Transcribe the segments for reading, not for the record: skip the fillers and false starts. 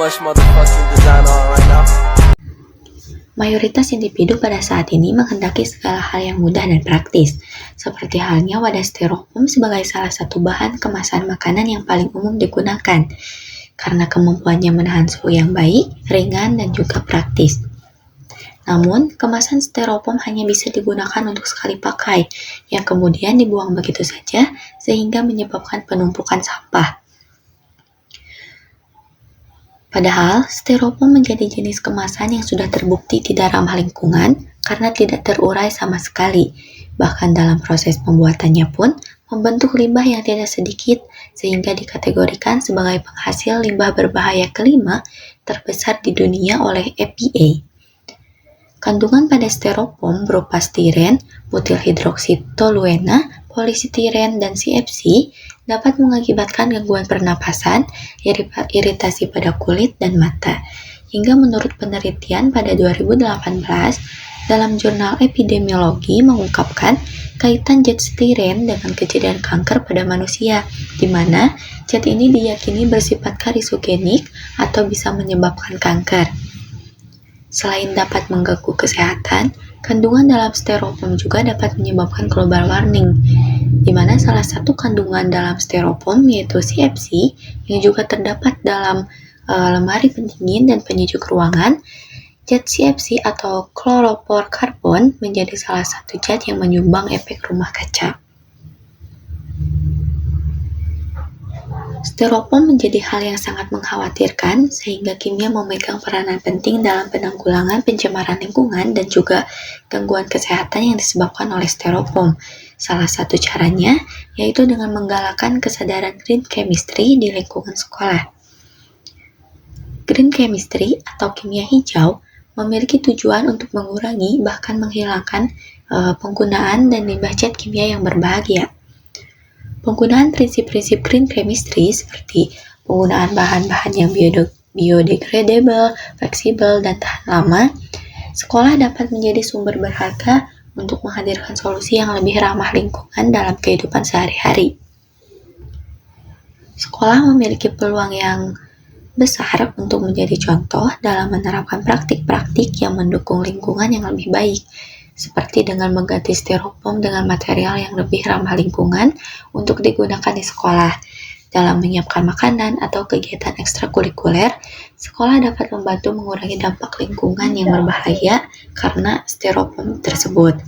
much motherfucking design on right now. Mayoritas individu pada saat ini menghendaki segala hal yang mudah dan praktis, seperti halnya wadah styrofoam sebagai salah satu bahan kemasan makanan yang paling umum digunakan, karena kemampuannya menahan suhu yang baik, ringan, dan juga praktis. Namun, kemasan styrofoam hanya bisa digunakan untuk sekali pakai, yang kemudian dibuang begitu saja, sehingga menyebabkan penumpukan sampah. Padahal, styrofoam menjadi jenis kemasan yang sudah terbukti tidak ramah lingkungan karena tidak terurai sama sekali. Bahkan dalam proses pembuatannya pun membentuk limbah yang tidak sedikit sehingga dikategorikan sebagai penghasil limbah berbahaya kelima terbesar di dunia oleh EPA. Kandungan pada styrofoam berupa stiren, butil hidroksitoluena, polistiren, dan CFC dapat mengakibatkan gangguan pernapasan, iritasi pada kulit dan mata. Hingga menurut penelitian pada 2018, dalam jurnal epidemiologi mengungkapkan kaitan zat stiren dengan kejadian kanker pada manusia, di mana zat ini diyakini bersifat kariogenik atau bisa menyebabkan kanker. Selain dapat mengganggu kesehatan, kandungan dalam styrofoam juga dapat menyebabkan global warming, di mana salah satu kandungan dalam styrofoam yaitu CFC yang juga terdapat dalam lemari pendingin dan penyejuk ruangan. Zat CFC atau chlorofluorokarbon menjadi salah satu zat yang menyumbang efek rumah kaca. Styrofoam menjadi hal yang sangat mengkhawatirkan sehingga kimia memegang peranan penting dalam penanggulangan pencemaran lingkungan dan juga gangguan kesehatan yang disebabkan oleh styrofoam. Salah satu caranya yaitu dengan menggalakkan kesadaran green chemistry di lingkungan sekolah. Green chemistry atau kimia hijau memiliki tujuan untuk mengurangi bahkan menghilangkan penggunaan dan limbah zat kimia yang berbahaya. Penggunaan prinsip-prinsip green chemistry seperti penggunaan bahan-bahan yang biodegradable, fleksibel, dan tahan lama, sekolah dapat menjadi sumber berharga untuk menghadirkan solusi yang lebih ramah lingkungan dalam kehidupan sehari-hari. Sekolah memiliki peluang yang besar untuk menjadi contoh dalam menerapkan praktik-praktik yang mendukung lingkungan yang lebih baik, seperti dengan mengganti styrofoam dengan material yang lebih ramah lingkungan untuk digunakan di sekolah. Dalam menyiapkan makanan atau kegiatan ekstrakurikuler, sekolah dapat membantu mengurangi dampak lingkungan yang berbahaya karena styrofoam tersebut.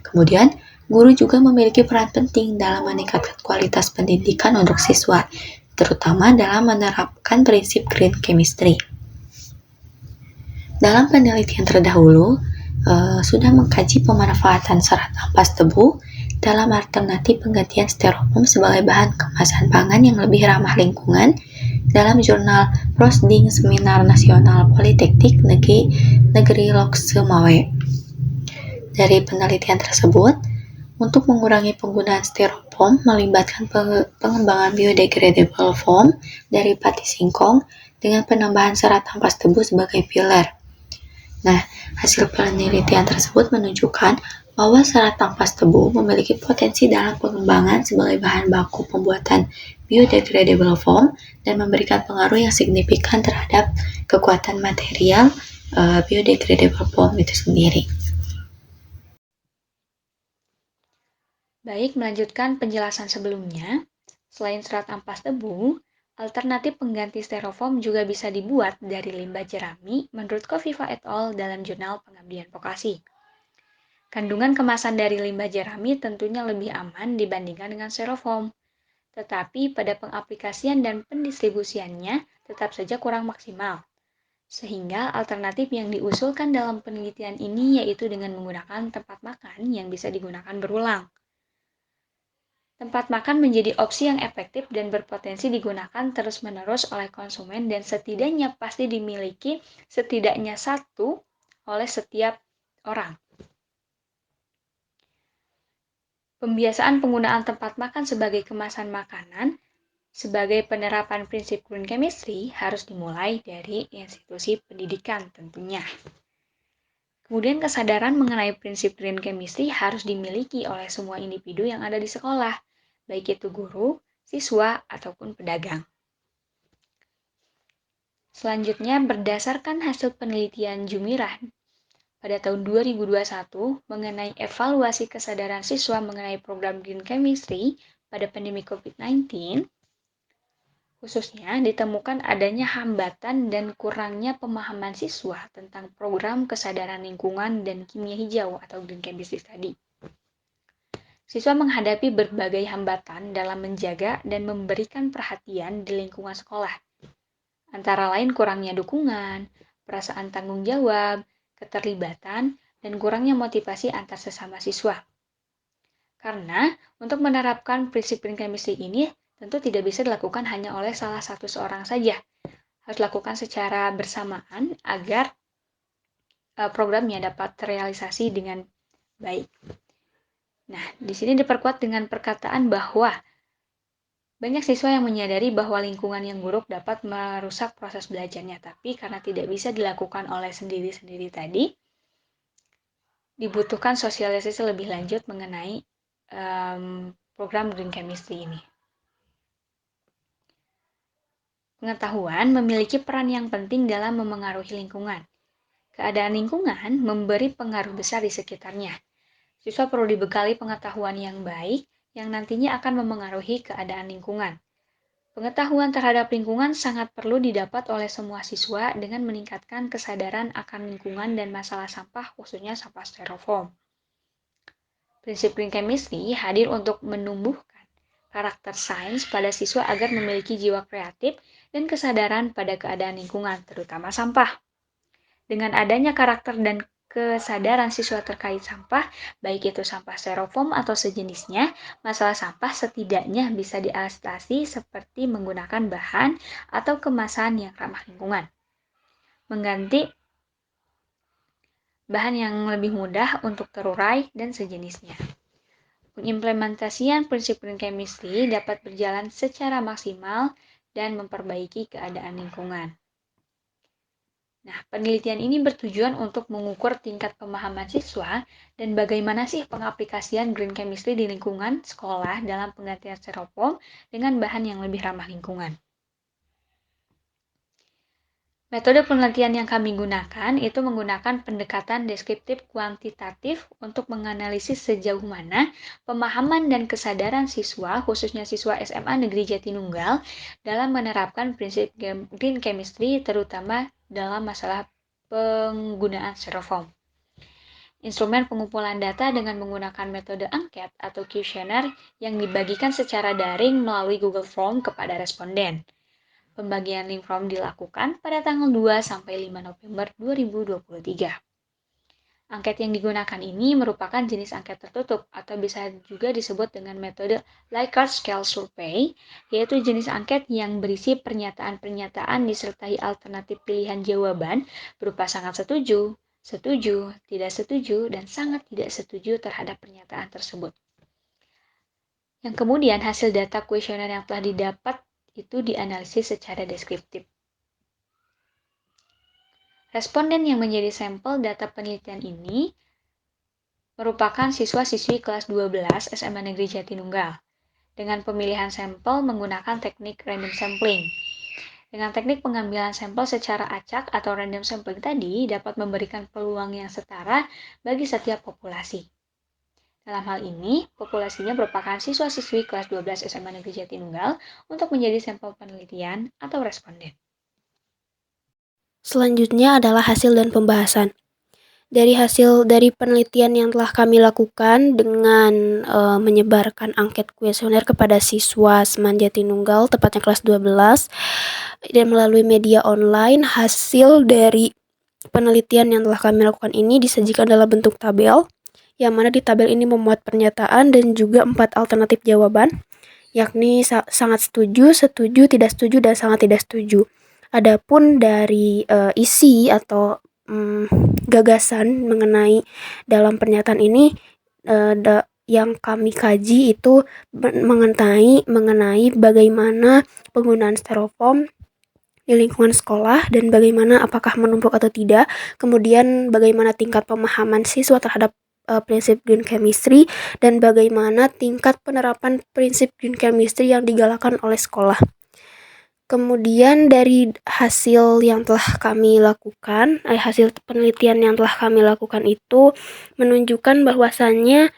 Kemudian, guru juga memiliki peran penting dalam meningkatkan kualitas pendidikan untuk siswa, terutama dalam menerapkan prinsip green chemistry. Dalam penelitian terdahulu, sudah mengkaji pemanfaatan serat ampas tebu dalam alternatif penggantian styrofoam sebagai bahan kemasan pangan yang lebih ramah lingkungan dalam jurnal Prosding Seminar Nasional Politeknik Negeri Loksemawe. Dari penelitian tersebut, untuk mengurangi penggunaan styrofoam melibatkan pengembangan biodegradable foam dari pati singkong dengan penambahan serat ampas tebu sebagai filler. Nah, hasil penelitian tersebut menunjukkan bahwa serat ampas tebu memiliki potensi dalam pengembangan sebagai bahan baku pembuatan biodegradable foam dan memberikan pengaruh yang signifikan terhadap kekuatan material biodegradable foam itu sendiri. Baik, melanjutkan penjelasan sebelumnya, selain serat ampas tebu, alternatif pengganti styrofoam juga bisa dibuat dari limbah jerami menurut Kofifa et al. Dalam jurnal Pengabdian Vokasi. Kandungan kemasan dari limbah jerami tentunya lebih aman dibandingkan dengan styrofoam, tetapi pada pengaplikasian dan pendistribusiannya tetap saja kurang maksimal. Sehingga alternatif yang diusulkan dalam penelitian ini yaitu dengan menggunakan tempat makan yang bisa digunakan berulang. Tempat makan menjadi opsi yang efektif dan berpotensi digunakan terus-menerus oleh konsumen dan setidaknya pasti dimiliki setidaknya satu oleh setiap orang. Pembiasaan penggunaan tempat makan sebagai kemasan makanan sebagai penerapan prinsip green chemistry harus dimulai dari institusi pendidikan tentunya. Kemudian kesadaran mengenai prinsip green chemistry harus dimiliki oleh semua individu yang ada di sekolah, baik itu guru, siswa, ataupun pedagang. Selanjutnya, berdasarkan hasil penelitian Jumirah pada tahun 2021 mengenai evaluasi kesadaran siswa mengenai program Green Chemistry pada pandemi COVID-19, khususnya ditemukan adanya hambatan dan kurangnya pemahaman siswa tentang program kesadaran lingkungan dan kimia hijau atau Green Chemistry tadi. Siswa menghadapi berbagai hambatan dalam menjaga dan memberikan perhatian di lingkungan sekolah, antara lain kurangnya dukungan, perasaan tanggung jawab, keterlibatan, dan kurangnya motivasi antar sesama siswa. Karena untuk menerapkan prinsip Green Chemistry ini tentu tidak bisa dilakukan hanya oleh salah satu seorang saja. Harus dilakukan secara bersamaan agar programnya dapat terrealisasi dengan baik. Nah, di sini diperkuat dengan perkataan bahwa banyak siswa yang menyadari bahwa lingkungan yang buruk dapat merusak proses belajarnya, tapi karena tidak bisa dilakukan oleh sendiri-sendiri tadi, dibutuhkan sosialisasi lebih lanjut mengenai program Green Chemistry ini. Pengetahuan memiliki peran yang penting dalam memengaruhi lingkungan. Keadaan lingkungan memberi pengaruh besar di sekitarnya. Siswa perlu dibekali pengetahuan yang baik yang nantinya akan memengaruhi keadaan lingkungan. Pengetahuan terhadap lingkungan sangat perlu didapat oleh semua siswa dengan meningkatkan kesadaran akan lingkungan dan masalah sampah, khususnya sampah styrofoam. Prinsip Green Chemistry hadir untuk menumbuhkan karakter sains pada siswa agar memiliki jiwa kreatif dan kesadaran pada keadaan lingkungan, terutama sampah. Dengan adanya karakter dan kesadaran siswa terkait sampah, baik itu sampah styrofoam atau sejenisnya, masalah sampah setidaknya bisa diatasi seperti menggunakan bahan atau kemasan yang ramah lingkungan. Mengganti bahan yang lebih mudah untuk terurai dan sejenisnya. Pengimplementasian prinsip Green Chemistry dapat berjalan secara maksimal dan memperbaiki keadaan lingkungan. Nah, penelitian ini bertujuan untuk mengukur tingkat pemahaman siswa dan bagaimana sih pengaplikasian Green Chemistry di lingkungan sekolah dalam penggantian styrofoam dengan bahan yang lebih ramah lingkungan. Metode penelitian yang kami gunakan itu menggunakan pendekatan deskriptif kuantitatif untuk menganalisis sejauh mana pemahaman dan kesadaran siswa, khususnya siswa SMA Negeri Jatinunggal, dalam menerapkan prinsip Green Chemistry terutama dalam masalah penggunaan styrofoam. Instrumen pengumpulan data dengan menggunakan metode angket atau kuesioner yang dibagikan secara daring melalui Google Form kepada responden. Pembagian link form dilakukan pada tanggal 2-5 November 2023. Angket yang digunakan ini merupakan jenis angket tertutup atau bisa juga disebut dengan metode Likert Scale Survey, yaitu jenis angket yang berisi pernyataan-pernyataan disertai alternatif pilihan jawaban berupa sangat setuju, setuju, tidak setuju, dan sangat tidak setuju terhadap pernyataan tersebut. Yang kemudian hasil data kuesioner yang telah didapat itu dianalisis secara deskriptif. Responden yang menjadi sampel data penelitian ini merupakan siswa-siswi kelas 12 SMA Negeri Jatinunggal dengan pemilihan sampel menggunakan teknik random sampling. Dengan teknik pengambilan sampel secara acak atau random sampling tadi dapat memberikan peluang yang setara bagi setiap populasi. Dalam hal ini, populasinya merupakan siswa-siswi kelas 12 SMA Negeri Jatinunggal untuk menjadi sampel penelitian atau responden. Selanjutnya adalah hasil dan pembahasan. Dari hasil dari penelitian yang telah kami lakukan dengan menyebarkan angket kuesioner kepada siswa Seman Jatinunggal, tepatnya kelas 12, dan melalui media online, hasil dari penelitian yang telah kami lakukan ini disajikan dalam bentuk tabel, yang mana di tabel ini memuat pernyataan dan juga 4 alternatif jawaban, yakni sangat setuju, setuju, tidak setuju, dan sangat tidak setuju. Adapun dari isi atau gagasan mengenai dalam pernyataan ini yang kami kaji itu mengenai bagaimana penggunaan styrofoam di lingkungan sekolah dan bagaimana apakah menumpuk atau tidak, kemudian bagaimana tingkat pemahaman siswa terhadap prinsip Green Chemistry dan bagaimana tingkat penerapan prinsip Green Chemistry yang digalakkan oleh sekolah. Kemudian dari hasil yang telah kami lakukan, hasil penelitian yang telah kami lakukan itu menunjukkan bahwasannya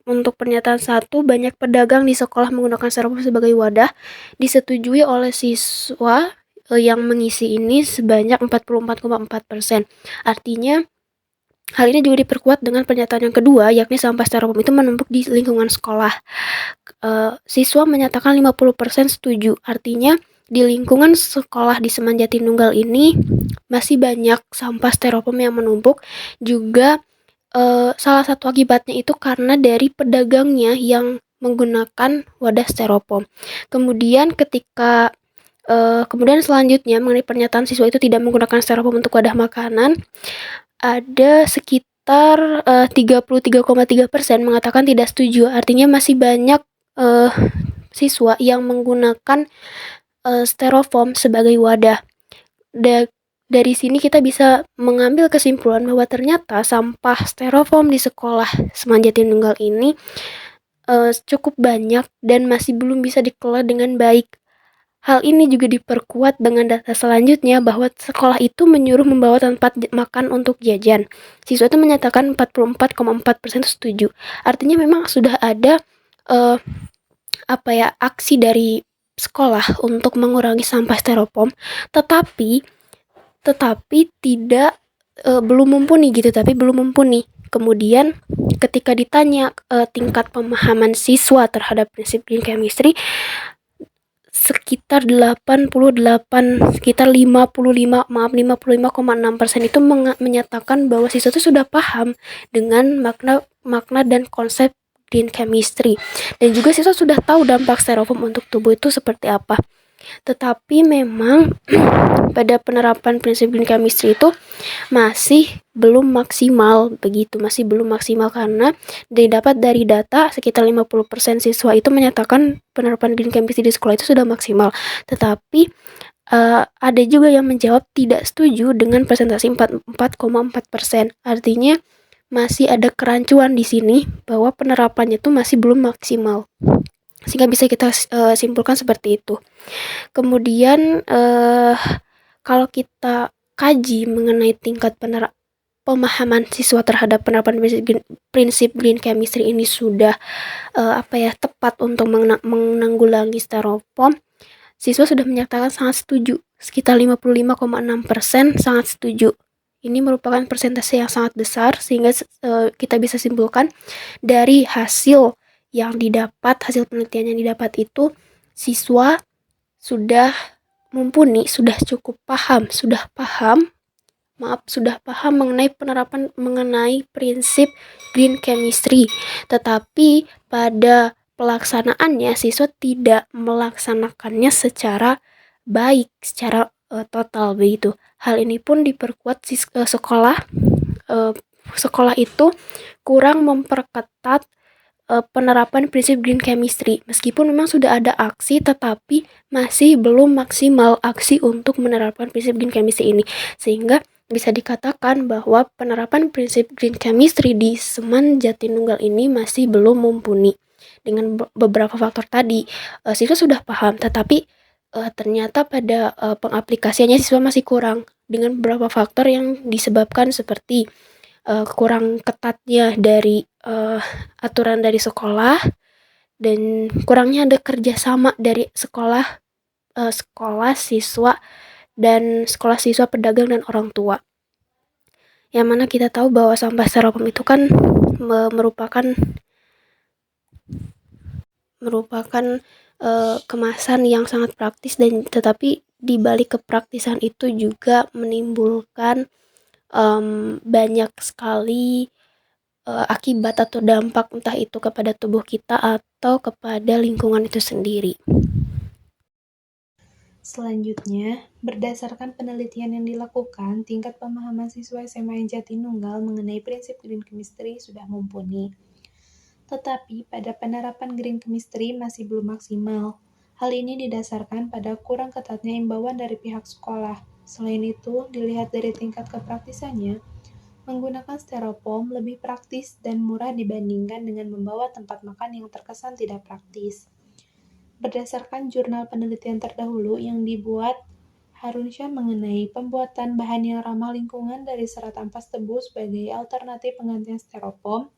untuk pernyataan 1, banyak pedagang di sekolah menggunakan styrofoam sebagai wadah, disetujui oleh siswa yang mengisi ini sebanyak 44,4%. Artinya, hal ini juga diperkuat dengan pernyataan yang kedua, yakni sampah styrofoam itu menumpuk di lingkungan sekolah. Siswa menyatakan 50% setuju, artinya di lingkungan sekolah di Seman Jatinunggal ini masih banyak sampah styrofoam yang menumpuk. Juga salah satu akibatnya itu karena dari pedagangnya yang menggunakan wadah styrofoam. Kemudian selanjutnya mengenai pernyataan siswa itu tidak menggunakan styrofoam untuk wadah makanan, ada sekitar 33,3% mengatakan tidak setuju. Artinya masih banyak siswa yang menggunakan styrofoam sebagai wadah. Dari sini kita bisa mengambil kesimpulan bahwa ternyata sampah styrofoam di sekolah Seman Jatinunggal ini cukup banyak dan masih belum bisa dikelola dengan baik. Hal ini juga diperkuat dengan data selanjutnya bahwa sekolah itu menyuruh membawa tempat makan untuk jajan. Siswa itu menyatakan 44,4% setuju. Artinya memang sudah ada aksi dari sekolah untuk mengurangi sampah styrofoam, tetapi tidak belum mumpuni gitu, Kemudian ketika ditanya tingkat pemahaman siswa terhadap prinsip green chemistry, sekitar 55,6% itu menyatakan bahwa siswa itu sudah paham dengan makna dan konsep green chemistry, dan juga siswa sudah tahu dampak styrofoam untuk tubuh itu seperti apa. Tetapi memang pada penerapan prinsip green chemistry itu masih belum maksimal karena didapat dari data sekitar 50% siswa itu menyatakan penerapan green chemistry di sekolah itu sudah maksimal. Tetapi ada juga yang menjawab tidak setuju dengan presentasi 4,4%. Artinya masih ada kerancuan di sini bahwa penerapannya itu masih belum maksimal. Sehingga bisa kita simpulkan seperti itu. Kemudian kalau kita kaji mengenai tingkat pemahaman siswa terhadap penerapan prinsip green chemistry ini sudah tepat untuk menanggulangi styrofoam, siswa sudah menyatakan sangat setuju. Sekitar 55,6% sangat setuju. Ini merupakan persentase yang sangat besar, sehingga kita bisa simpulkan dari hasil penelitian yang didapat itu, siswa sudah mumpuni, sudah paham mengenai prinsip green chemistry. Tetapi pada pelaksanaannya siswa tidak melaksanakannya secara baik, secara total begitu. Hal ini pun diperkuat sekolah itu kurang memperketat penerapan prinsip green chemistry. Meskipun memang sudah ada aksi, tetapi masih belum maksimal aksi untuk menerapkan prinsip green chemistry ini. Sehingga bisa dikatakan bahwa penerapan prinsip green chemistry di Seman Jatinunggal ini masih belum mumpuni. Dengan beberapa faktor tadi, siswa sudah paham, tetapi ternyata pada pengaplikasiannya siswa masih kurang dengan beberapa faktor yang disebabkan seperti kurang ketatnya dari aturan dari sekolah, dan kurangnya ada kerjasama dari sekolah siswa, pedagang, dan orang tua. Yang mana kita tahu bahwa sampah styrofoam itu kan merupakan kemasan yang sangat praktis, dan tetapi di balik kepraktisan itu juga menimbulkan banyak sekali akibat atau dampak, entah itu kepada tubuh kita atau kepada lingkungan itu sendiri. Selanjutnya, berdasarkan penelitian yang dilakukan, tingkat pemahaman siswa SMA Jatinunggal mengenai prinsip green chemistry sudah mumpuni. Tetapi pada penerapan green chemistry masih belum maksimal. Hal ini didasarkan pada kurang ketatnya imbauan dari pihak sekolah. Selain itu, dilihat dari tingkat kepraktisannya, menggunakan styrofoam lebih praktis dan murah dibandingkan dengan membawa tempat makan yang terkesan tidak praktis. Berdasarkan jurnal penelitian terdahulu yang dibuat Harunsyah mengenai pembuatan bahan yang ramah lingkungan dari serat ampas tebu sebagai alternatif penggantian styrofoam,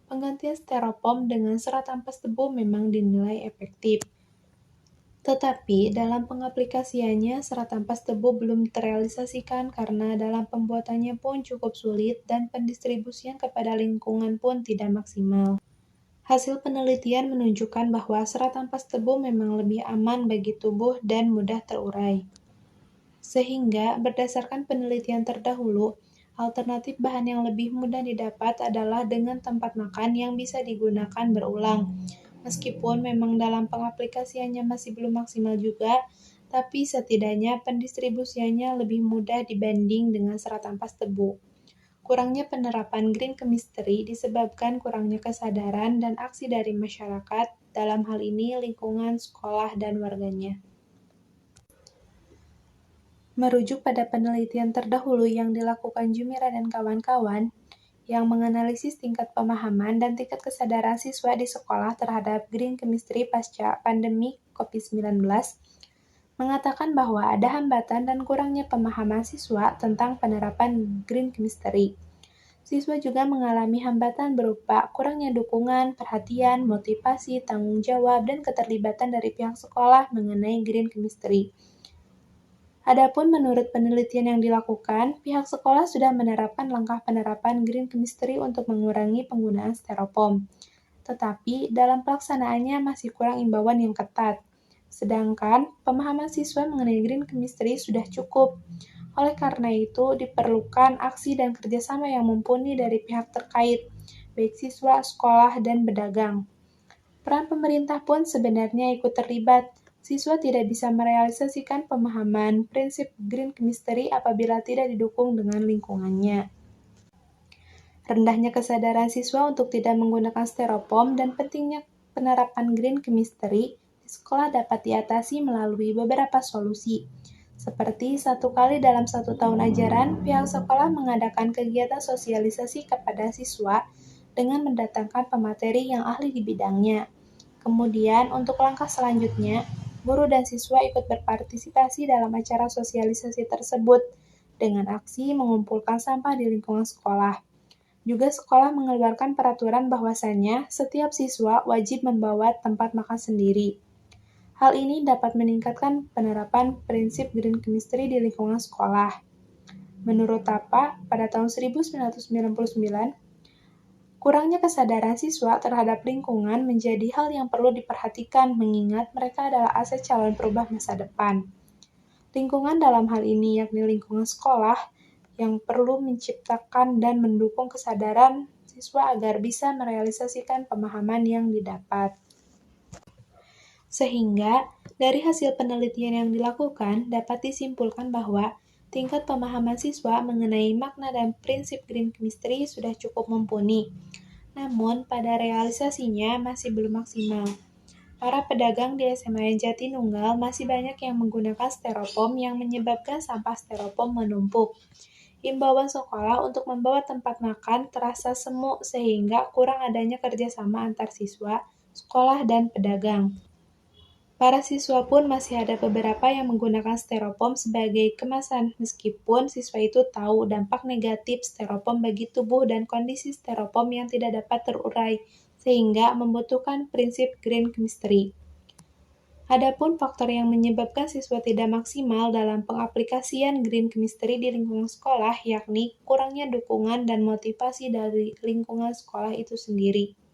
penggantian styrofoam dengan serat ampas tebu memang dinilai efektif. Tetapi dalam pengaplikasiannya, serat ampas tebu belum terrealisasikan karena dalam pembuatannya pun cukup sulit dan pendistribusian kepada lingkungan pun tidak maksimal. Hasil penelitian menunjukkan bahwa serat ampas tebu memang lebih aman bagi tubuh dan mudah terurai. Sehingga, berdasarkan penelitian terdahulu, alternatif bahan yang lebih mudah didapat adalah dengan tempat makan yang bisa digunakan berulang. Meskipun memang dalam pengaplikasiannya masih belum maksimal juga, tapi setidaknya pendistribusiannya lebih mudah dibanding dengan serat ampas tebu. Kurangnya penerapan green chemistry disebabkan kurangnya kesadaran dan aksi dari masyarakat, dalam hal ini lingkungan, sekolah, dan warganya. Merujuk pada penelitian terdahulu yang dilakukan Jumira dan kawan-kawan, yang menganalisis tingkat pemahaman dan tingkat kesadaran siswa di sekolah terhadap green chemistry pasca pandemi COVID-19, mengatakan bahwa ada hambatan dan kurangnya pemahaman siswa tentang penerapan green chemistry. Siswa juga mengalami hambatan berupa kurangnya dukungan, perhatian, motivasi, tanggung jawab, dan keterlibatan dari pihak sekolah mengenai green chemistry. Adapun menurut penelitian yang dilakukan, pihak sekolah sudah menerapkan langkah penerapan green chemistry untuk mengurangi penggunaan styrofoam. Tetapi dalam pelaksanaannya masih kurang imbauan yang ketat. Sedangkan pemahaman siswa mengenai green chemistry sudah cukup. Oleh karena itu, diperlukan aksi dan kerjasama yang mumpuni dari pihak terkait, baik siswa, sekolah, dan pedagang. Peran pemerintah pun sebenarnya ikut terlibat. Siswa tidak bisa merealisasikan pemahaman prinsip green chemistry apabila tidak didukung dengan lingkungannya. Rendahnya kesadaran siswa untuk tidak menggunakan styrofoam dan pentingnya penerapan green chemistry di sekolah dapat diatasi melalui beberapa solusi. Seperti 1 kali dalam 1 tahun ajaran, pihak sekolah mengadakan kegiatan sosialisasi kepada siswa dengan mendatangkan pemateri yang ahli di bidangnya. Kemudian, untuk langkah selanjutnya, guru dan siswa ikut berpartisipasi dalam acara sosialisasi tersebut dengan aksi mengumpulkan sampah di lingkungan sekolah. Juga sekolah mengeluarkan peraturan bahwasannya setiap siswa wajib membawa tempat makan sendiri. Hal ini dapat meningkatkan penerapan prinsip green chemistry di lingkungan sekolah. Menurut Tapa, pada tahun 1999, kurangnya kesadaran siswa terhadap lingkungan menjadi hal yang perlu diperhatikan mengingat mereka adalah aset calon perubah masa depan. Lingkungan dalam hal ini yakni lingkungan sekolah yang perlu menciptakan dan mendukung kesadaran siswa agar bisa merealisasikan pemahaman yang didapat. Sehingga, dari hasil penelitian yang dilakukan dapat disimpulkan bahwa tingkat pemahaman siswa mengenai makna dan prinsip green chemistry sudah cukup mumpuni. Namun, pada realisasinya masih belum maksimal. Para pedagang di SMA Jatinunggal masih banyak yang menggunakan styrofoam yang menyebabkan sampah styrofoam menumpuk. Imbauan sekolah untuk membawa tempat makan terasa semu sehingga kurang adanya kerjasama antar siswa, sekolah, dan pedagang. Para siswa pun masih ada beberapa yang menggunakan styrofoam sebagai kemasan, meskipun siswa itu tahu dampak negatif styrofoam bagi tubuh dan kondisi styrofoam yang tidak dapat terurai, sehingga membutuhkan prinsip green chemistry. Adapun faktor yang menyebabkan siswa tidak maksimal dalam pengaplikasian green chemistry di lingkungan sekolah yakni kurangnya dukungan dan motivasi dari lingkungan sekolah itu sendiri.